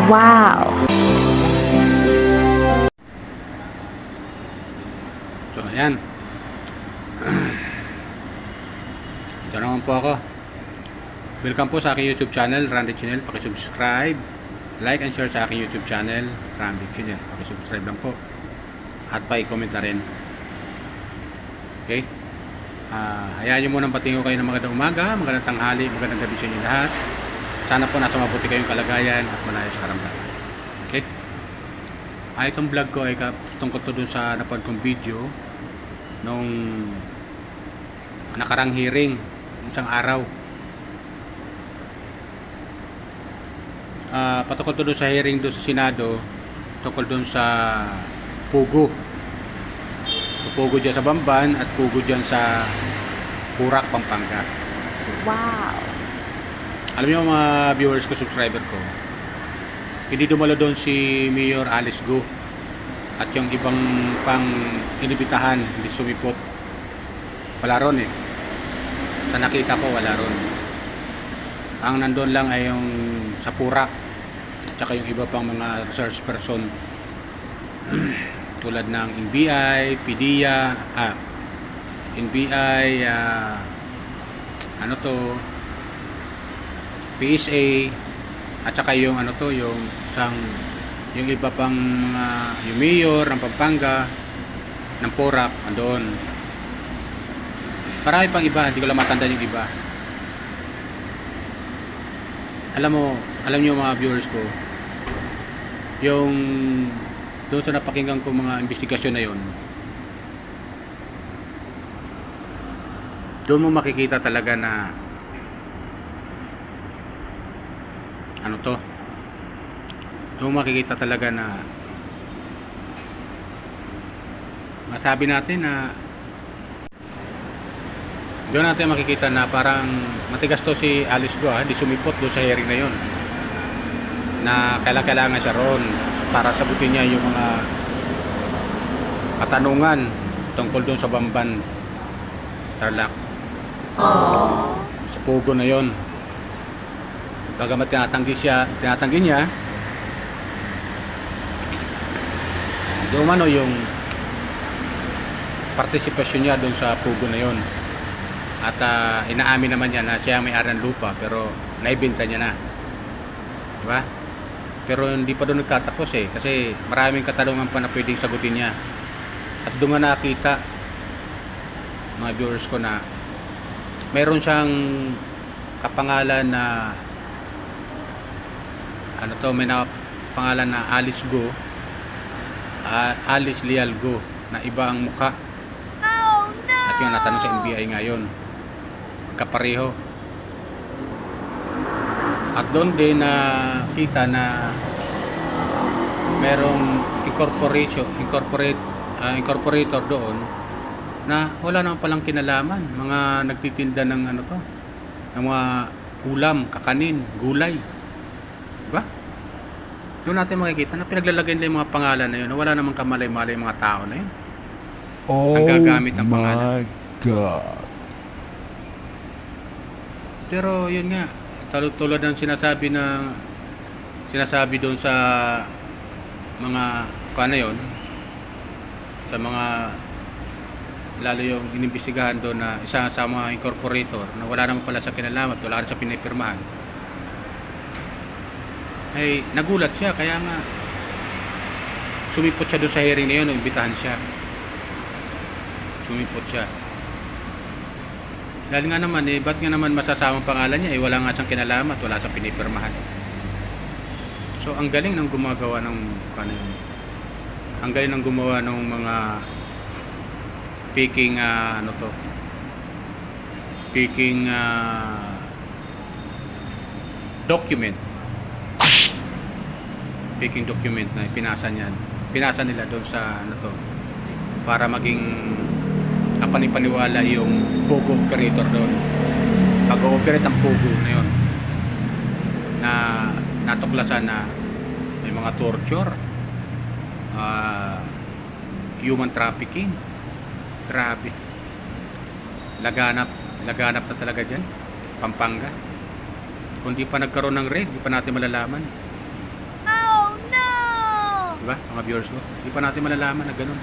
Wow! So ayan. Ito naman po ako. Welcome po sa aking YouTube channel, Randy Channel. Pakisubscribe, like and share sa aking YouTube channel, Randy Channel. Pakisubscribe lang po. At pa-comment na rin. Okay? Hayaan nyo munang patingo kayo ng magandang umaga, magandang tanghali, magandang gabi sa inyo lahat. Sana po nasa mabuti kayong kalagayan at malayos sa karamdaman. Okay? Itong vlog ko ay tungkol to dun sa napanood kong video nung nakarang hearing isang araw. Patungkol to dun sa hearing doon sa Senado tungkol dun sa Pugo. So, Pugo dyan sa Bamban at Pugo dyan sa Purak, Pampanga. Wow! Alam niyo mga viewers ko, subscriber ko, hindi dumalo doon si Mayor Alice Go at yung ibang pang inibitahan, hindi sumipot. Wala ron eh. Sa nakita ko, wala ron. Ang nandun lang ay yung sa Purak at saka yung iba pang mga research person tulad ng NBI, PDEA, NBI, ano to, PSA, at saka yung ano to, yung isang, yung iba pang mga, yung mayor ng Pampanga, ng Porac, andun. Marami pang iba, hindi ko lang matanda yung iba. Alam nyo mga viewers ko, yung doon sa napakinggan ko mga investigasyon na yon, doon mo makikita talaga na ano to, doon mo makikita talaga na masabi natin na doon natin makikita na parang matigas to si Alice Go, hindi sumipot doon sa hearing na yon, na kailangan siya ron para sagutin niya yung mga katanungan tungkol doon sa Bamban, Tarlac. Sa Pugo na yon. Bagamat tinatanggi niya doon yung partisipasyon niya doon sa Pugo na yon. At inaamin naman niya na siya ang may-ari ng lupa, pero naibenta niya na. Diba? Pero hindi pa doon nagtatapos eh, kasi maraming katanungan pa na pwedeng sagutin niya. At doon nga nakita mga viewers ko na meron siyang kapangalan na ano to, may pangalan na Alice Go, Alice Leal Go, na iba ang mukha. At yung natanong sa NBI ngayon, magkapareho. At doon din na kita na merong incorporator doon na wala naman palang kinalaman, mga nagtitinda ng ano to, ng mga ulam, kakanin, gulay. Diba? Doon natin makikita na pinaglalagay nila yung mga pangalan na yun, na wala namang kamalay-malay yung mga tao na yun. Ang gagamit ng pangalan. My God. Pero yun nga, tulad ng sinasabi doon sa mga kano yon, sa mga lalo yung inimbestigahan doon na isa sa mga incorporator na wala naman pala sa kinalaman, wala rin sa pinipirmahan, ay nagulat siya, kaya nga sumipot siya doon sa hearing na yun, imbitahan siya, sumipot siya. Dahil nga naman ba't nga naman masasamang pangalan niya, wala nga siyang kinalaman at wala siyang pinipirmahan. So ang galing ng gumagawa ng ang galing ng gumawa ng mga faking document, faking document na pinasa nila doon sa para maging kapanipaniwala yung Pugo operator doon. Pag-ooperate ang Pugo na yun, na natuklasan na may mga torture, human trafficking. Grabe, laganap na talaga dyan, Pampanga. Kung di pa nagkaroon ng raid, di pa natin malalaman. Diba? Mga viewers ko. Hindi pa natin malalaman na ganun.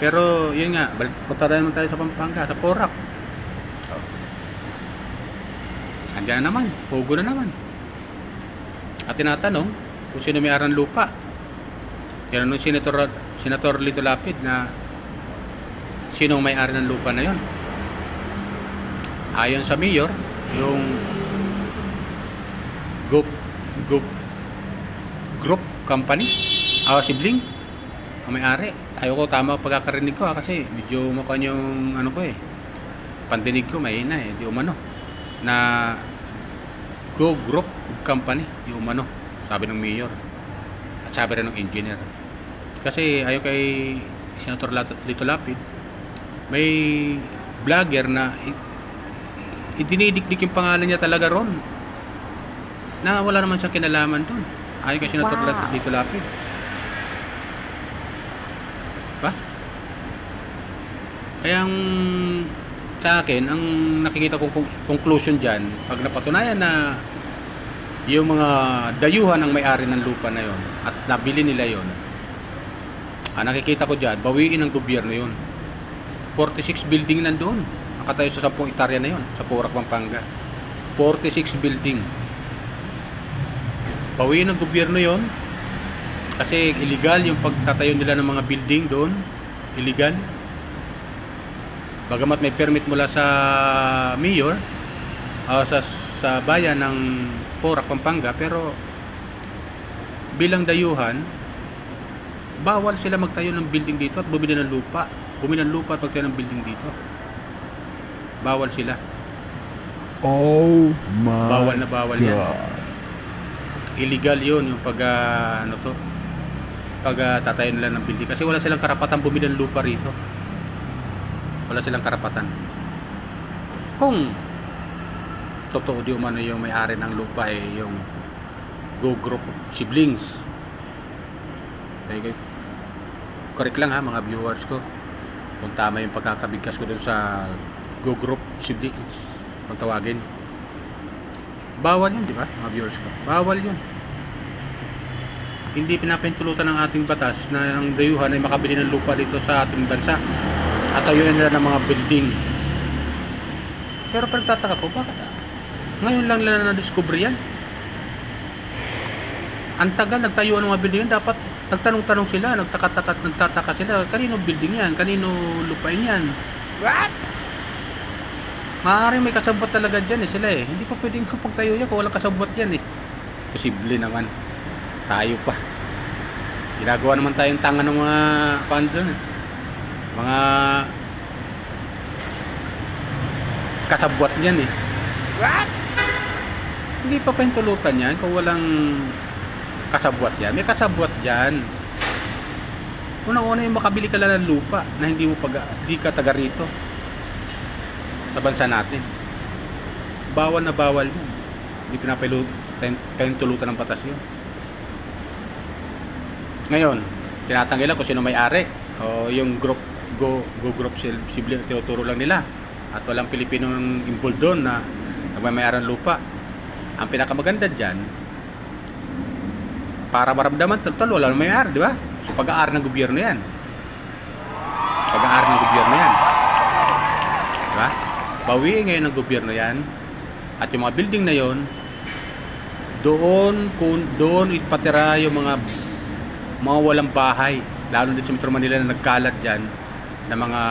Pero, yun nga, punta naman tayo sa Pampanga, sa Porac. Andiyan na naman, pugo na naman. At tinatanong kung sino may-ari ng lupa. Tinanong Senator Lito Lapid na sino may-ari ng lupa na yon. Ayon sa mayor, yung group company, sibling, ang may-ari. Ayoko tama ang pagkakarinig ko kasi medyo mukhang yung ano ko pandinig ko mahina di umano na group company di umano, sabi ng mayor at sabi rin ng engineer. Kasi ayo kay Senator Lito Lapid, may vlogger na idinidikdik yung pangalan niya talaga ron na wala naman siyang kinalaman doon. Ayo kay Senator Lito Lapid. Ba? Kaya sa akin, ang nakikita kong conclusion dyan, pag napatunayan na yung mga dayuhan ang may-ari ng lupa na yon at nabili nila yon, nakikita ko dyan, bawiin ng gobyerno yon. 46 building nandoon, nakatayo sa 10 hektarya na yon sa Porac, Pampanga. 46 building. Bawiin ng gobyerno yon kasi illegal yung pagtatayo nila ng mga building doon. Illegal. Bagamat may permit mula sa mayor sa bayan ng Porac, Pampanga, pero bilang dayuhan, bawal sila magtayo ng building dito at bumili ng lupa. Bumili ng lupa at magtayo ng building dito. Bawal sila. Oh my bawal na bawal God. yan. Illegal yun yung tatayo nila ng building kasi wala silang karapatan bumili ng lupa rito. Wala silang karapatan. Kung totoo di umano yung may-ari ng lupa yung group of siblings. Correct lang mga viewers ko. Kung tama yung pagkakabigkas ko dun sa group siblings, kung tawagin. Bawal yun, di ba mga viewers ko? Bawal yun. Hindi pinapahintulutan ng ating batas na ang dayuhan ay makabili ng lupa dito sa ating bansa at tayuan nila ng mga building. Pero pagtataka ko, bakit ngayon lang nila na-discover yan? Ang tagal nagtayuan ng mga building yan, dapat nagtanong-tanong sila, nagtataka sila, kanino building yan, kanino lupain yan? What? Maaaring may kasabot talaga dyan sila hindi pa pwedeng pagtayo niya kung walang kasabot yan Posible naman. Tayo pa. Ginagawa naman tayong tanga ng mga doon mga kasabwat niyan What? Hindi pa pahintulutan yan kung walang kasabwat yan. May kasabwat dyan. Unang-una yung makabili ka lang ng lupa na hindi ka taga rito sa bansa natin. Bawal na bawal yun. Hindi pinapahintulutan ng batas yun. Ngayon, tinatanggilan kung sino may-ari o yung group sibling tinuturo lang nila at walang Pilipinong involved doon na nagmamay-ari ng lupa. Ang pinakamaganda dyan, para maramdaman total wala nang may-ari, di ba? So pag-aari ng gobyerno yan. Pag-aari ng gobyerno yan. Di ba? Bawiin ngayon ng gobyerno yan at yung mga building na yon doon ipatira yung mga walang bahay, lalo din sa Metro Manila na nagkalat dyan na mga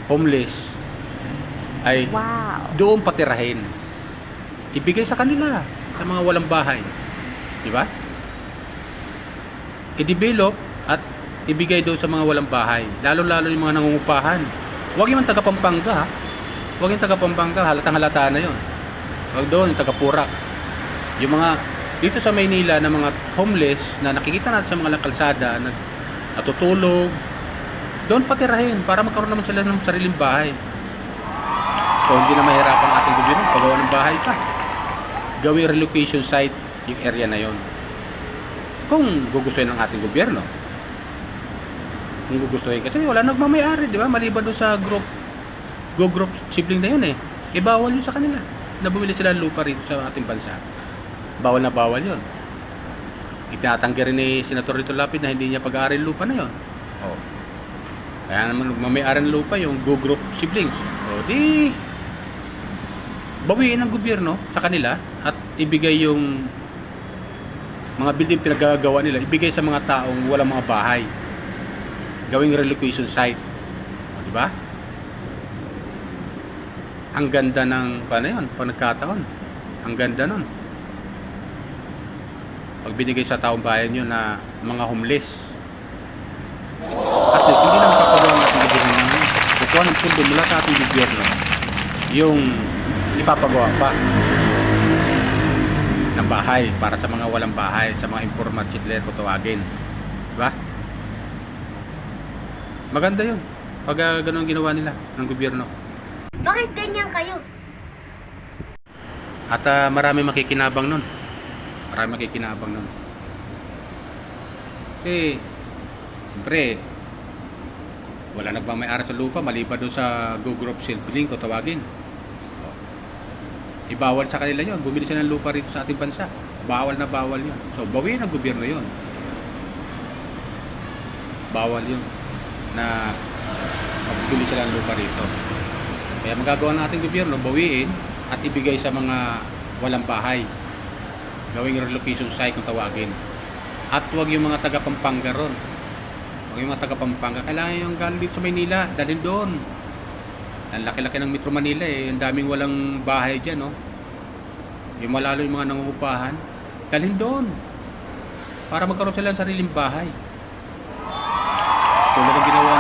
homeless ay doon patirahin, ibigay sa kanila sa mga walang bahay, di ba? I-develop at ibigay doon sa mga walang bahay, lalo yung mga nangungupahan. Huwag yung taga Pampanga huwag yung taga Pampanga, halatang halata na yun. Huwag doon yung taga Porac, yung mga dito sa Maynila na mga homeless na nakikita natin sa mga kalsada na natutulog, doon patirahin para magkaroon naman sila ng sariling bahay. So hindi na mahirapan ang ating gobyerno paggawa ng bahay pa. Gawing relocation site yung area na yon. Kung gugustuhin ng ating gobyerno. Kung gugustuhin kasi wala nagmamay-ari, di ba? Maliban doon sa group sibling na yun bawal yun sa kanila na bumili sila ng lupa rito sa ating bansa. Bawal na bawal yun. Itinatanggi rin ni Senator Lito Lapid na hindi niya pag-aari lupa na yon. Oh. Kaya naman may-ari ng lupa yung Go Group siblings. O di bawiin ng gobyerno sa kanila at ibigay yung mga building pinagagawa nila, ibigay sa mga taong walang mga bahay. Gawing relocation site. O, di ba? Ang ganda ng paano yun, pag nagkataon. Ang ganda nun. Pag binigay sa taong bayan yun na mga homeless. At least, hindi naman papagawa ng ating gobyerno ng kukuha ng pundo mula sa ating gobyerno yung ipapagawa pa ng bahay para sa mga walang bahay, sa mga informal settler kung tawagin. Diba? Maganda yun pag ganun ginawa nila ng gobyerno. Bakit ganyan kayo? At marami makikinabang nun. Marami makikinabang nun. Kasi siyempre wala nagmamayari sa lupa maliban doon sa Go Group Silverlink kung tawagin. Ibawal sa kanila yon, bumili sila ng lupa rito sa ating bansa. Bawal na bawal yun. So bawiin ng gobyerno yon. Bawal yun na magbili sila ng lupa rito. Kaya magagawa ng ating gobyerno, bawiin at ibigay sa mga walang bahay. Gawing relocation site kung tawagin. At huwag yung mga taga Pampanga ron. Huwag yung mga taga Pampanga. Kailangan yung galing dito sa Maynila, dalhin doon. Ang laki-laki ng Metro Manila eh. Ang daming walang bahay dyan, no? Yung malalo yung mga nangungupahan, dalhin doon. Para magkaroon sila ng sariling bahay. Tulad ng ginawa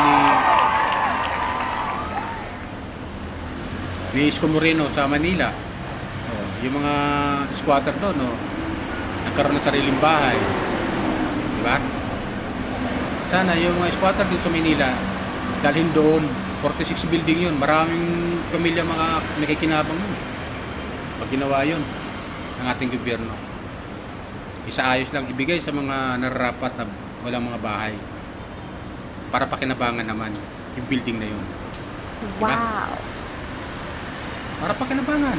ni Isko Moreno sa Manila. Oh, yung mga squatter doon, no? Nagkaroon ng sariling bahay. Diba? Sana yung mga squatter dito sa Manila, dalhin doon. 46 building yun. Maraming pamilya mga nakikinabang yun. Pag ginawa yun ng ating gobyerno, isaayos lang ibigay sa mga nararapat na walang mga bahay para pakinabangan naman yung building na yun. Diba? Wow! Para pakinabangan.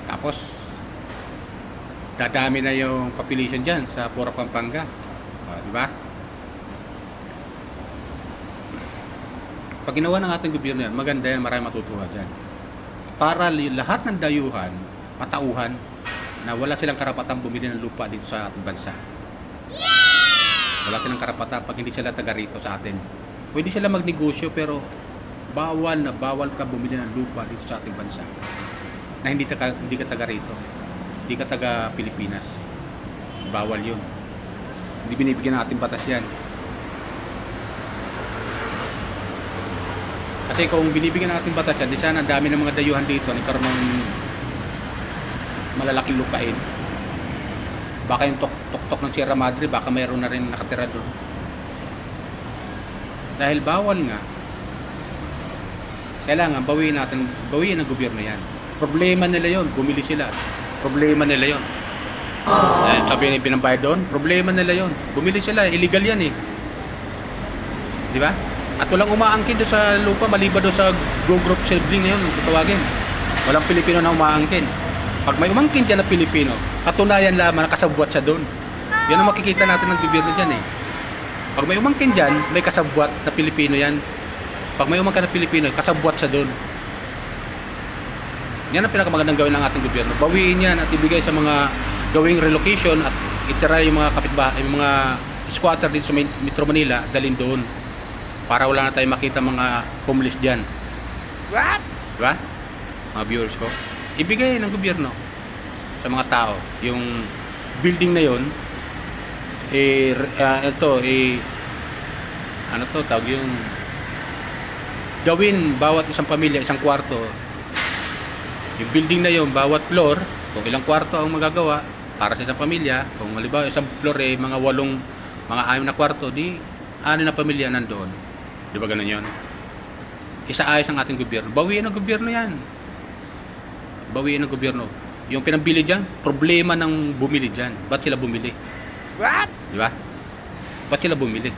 Tapos dadami na yung population dyan sa Pura Pampanga. Diba? Pag ginawa ng ating gobyerno yan, maganda yan, marami matutuwa dyan. Para lahat ng dayuhan, matauhan, na wala silang karapatang bumili ng lupa dito sa ating bansa. Wala silang karapatan pag hindi sila taga rito sa atin. Pwede sila magnegosyo pero bawal na bawal ka bumili ng lupa dito sa ating bansa. Na hindi ka taga rito. Hindi ka taga Pilipinas. Bawal yun. Hindi binibigyan ng ating batas yan. Kasi kung binibigyan natin batas yan, di sana ang dami ng mga dayuhan dito nagkaroon ng malalaking lupain. Baka yung tok-tok ng Sierra Madre, baka mayroon na rin nakatira doon. Dahil bawal nga, kailangan bawiin ng gobyerno yan. Problema nila yon, bumili sila. Problema nila yon. Sabi niya pinambayad doon, problema nila yon. Bumili sila, illegal yan eh. Di ba? At walang umaangkin doon sa lupa maliban doon sa Go Group sibling na yun, tawagin. Walang Pilipino na umaangkin. Pag may umangkin dyan na Pilipino, katunayan lamang na kasabwat siya doon. Yan ang makikita natin ng gobyerno dyan eh. Pag may umangkin dyan, may kasabwat na Pilipino yan. Pag may umangkin na Pilipino, kasabwat siya doon. Yan ang pinakamagandang gawin ng ating gobyerno. Bawiin yan at ibigay sa mga gawing relocation at itira yung mga kapitbahay, yung mga squatter dito sa Metro Manila, dalhin doon. Para wala na tayong makita mga homeless dyan. What? Diba? Mga viewers ko. Ibigay ng gobyerno sa mga tao. Yung building na yon tawag yung gawin bawat isang pamilya, isang kwarto. Yung building na yon bawat floor, kung ilang kwarto ang magagawa para sa isang pamilya, kung halimbawa isang floor mga 6 na kwarto, di 6 na pamilya nandoon. Di ba ganun yun? Isaayos ng ating gobyerno. Bawiin ng gobyerno yan. Bawiin ng gobyerno. Yung pinambili dyan, problema ng bumili dyan. Ba't sila bumili? What? Di ba? Ba't sila bumili?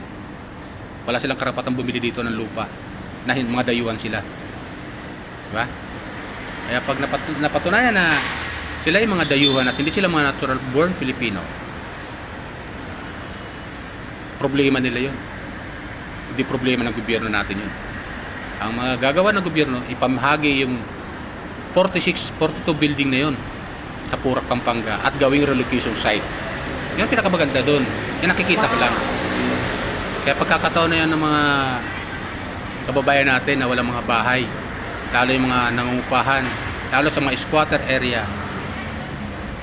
Wala silang karapatang bumili dito ng lupa. Na mga dayuhan sila. Di ba? Kaya pag napatunayan na Sila yung mga dayuhan at hindi sila mga natural born Filipino. Problema nila yun. Hindi problema ng gobyerno natin yun. Ang mga gagawa ng gobyerno, ipamahagi yung 42 building na yun sa Purak, Pampanga at gawing relocation site. Yan ang pinakamaganda doon. Yan nakikita ko lang. Kaya pagkakataon na yan ng mga kababayan natin na walang mga bahay, lalo yung mga nangungupahan, lalo sa mga squatter area,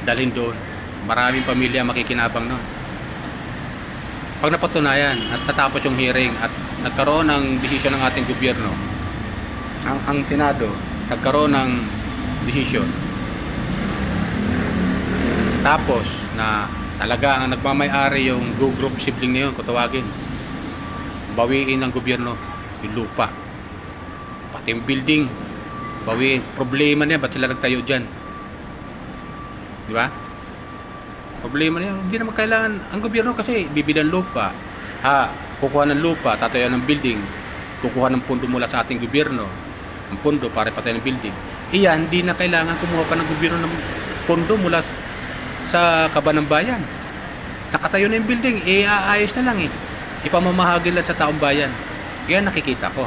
dalhin doon. Maraming pamilya makikinabang noon. Pag napatunayan at natapos yung hearing at nagkaroon ng desisyon ng ating gobyerno, ang Senado nagkaroon ng desisyon, tapos na talaga ang nagmamay-ari yung Go Group sibling na yun, kung tawagin, bawiin ng gobyerno yung lupa, pati yung building, bawiin. Problema niya, ba't sila nagtayo dyan? Di ba? Problema niya, hindi naman kailangan ang gobyerno kasi bibilang lupa, kukuha ng lupa, tatayo ng building, kukuha ng pondo mula sa ating gobyerno, ang pondo para patayo ng building. Iyan, hindi na kailangan kumuha pa ng gobyerno ng pondo mula sa kaban ng bayan. Nakatayo na yung building, aayos na lang ipamamahagi lang sa taong bayan. Yan nakikita ko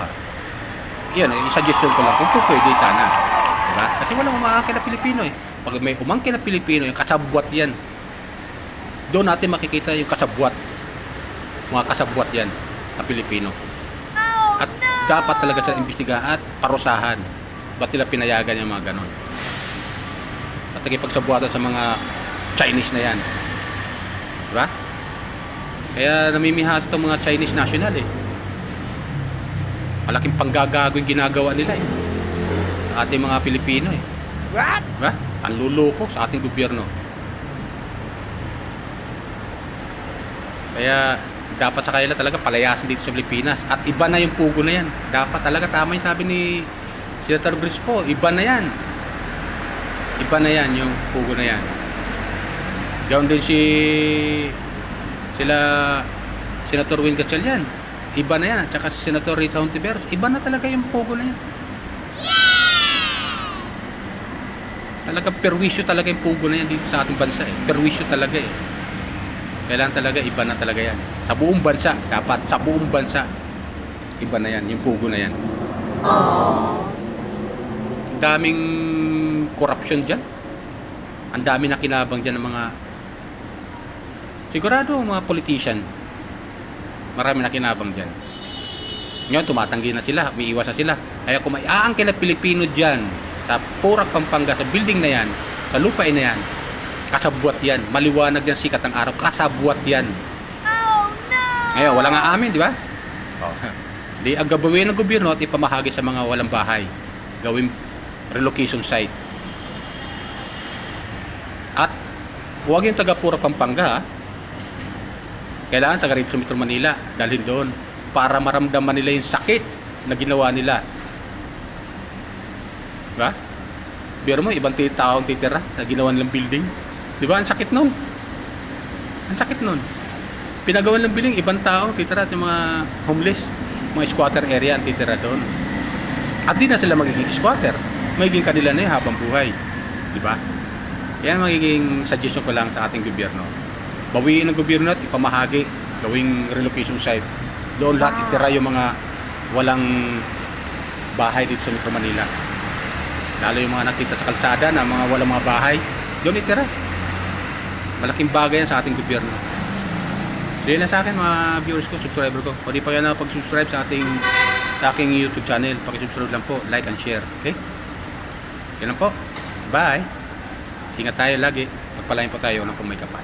Yan, suggestion ko lang kung pwede sana. Diba? Kasi walang umangkin na Pilipino Pag may umangkin na Pilipino, yung kasabwat yan. Doon natin makikita yung kasabwat. Mga kasabwat yan na Pilipino. At dapat talaga sila imbestigahan at parusahan. Ba't nila pinayagan yung mga ganon? At nagipagsabuatan sa mga Chinese na yan. Diba? Kaya namimihasa itong mga Chinese national Malaking panggagago yung ginagawa nila sa ating mga Pilipino What? Diba? Ang luloko sa ating gobyerno. Kaya dapat sa kanila talaga palayasin dito sa Pilipinas. At iba na yung pugo na yan. Dapat talaga, tama yung sabi ni Senator Brispo, iba na yan. Iba na yan yung pugo na yan. Gawin din sila Senator Win Gatchalian. Iba na yan. Tsaka si Senator Rita Hontiveros. Iba na talaga yung pugo na yan. Talagang perwisyo talaga yung pugo na yan dito sa ating bansa Perwisyo talaga Kailangan talaga, iba na talaga yan. Sa buong bansa, dapat sa buong bansa, iba na yan, yung pugo na yan. Ang daming corruption dyan. Ang dami na kinabang dyan ng mga, sigurado mga politician. Marami na kinabang dyan. Ngayon, tumatanggi na sila, umiiwas na sila. Kaya kung may aangkin na Pilipino dyan, sa Purak, Pampanga, sa building na yan, sa lupain na yan, kasabwat yan. Maliwanag yan, sikat ang araw. Kasabwat yan. Oh no! Ngayon, wala nga amin, di ba? Di ang gagawin ng gobyerno at ipamahagi sa mga walang bahay. Gawin relocation site. At huwag yung taga Purak, Pampanga Kailangan taga rito sa Metro Manila dalhin doon para maramdaman nila yung sakit na ginawa nila. Diba? Biro mo, ibang taong titira sa ginawa nilang building. Diba? Ang sakit nun. Ang sakit nun. Pinagawa nilang building, ibang tao titira at yung mga homeless, mga squatter area ang titira doon. At di na sila magiging squatter. Magiging kanila na yung habang buhay. Diba? Yan magiging suggestion ko lang sa ating gobyerno. Bawiin ng gobyerno at ipamahagi, gawing relocation site. Doon lahat itira yung mga walang bahay dito sa Metro Manila. Lalo yung mga nakita sa kalsada na mga walang mga bahay, doon itira. Malaking bagay yan sa ating gobyerno. So yun lang sa akin mga viewers ko, subscriber ko. Kung di pa yan pag-subscribe sa aking YouTube channel, pakisubscribe lang po, like and share. Okay? Yan lang po. Bye! Ingat tayo lagi. Pagpalain po tayo ng pumay kapal.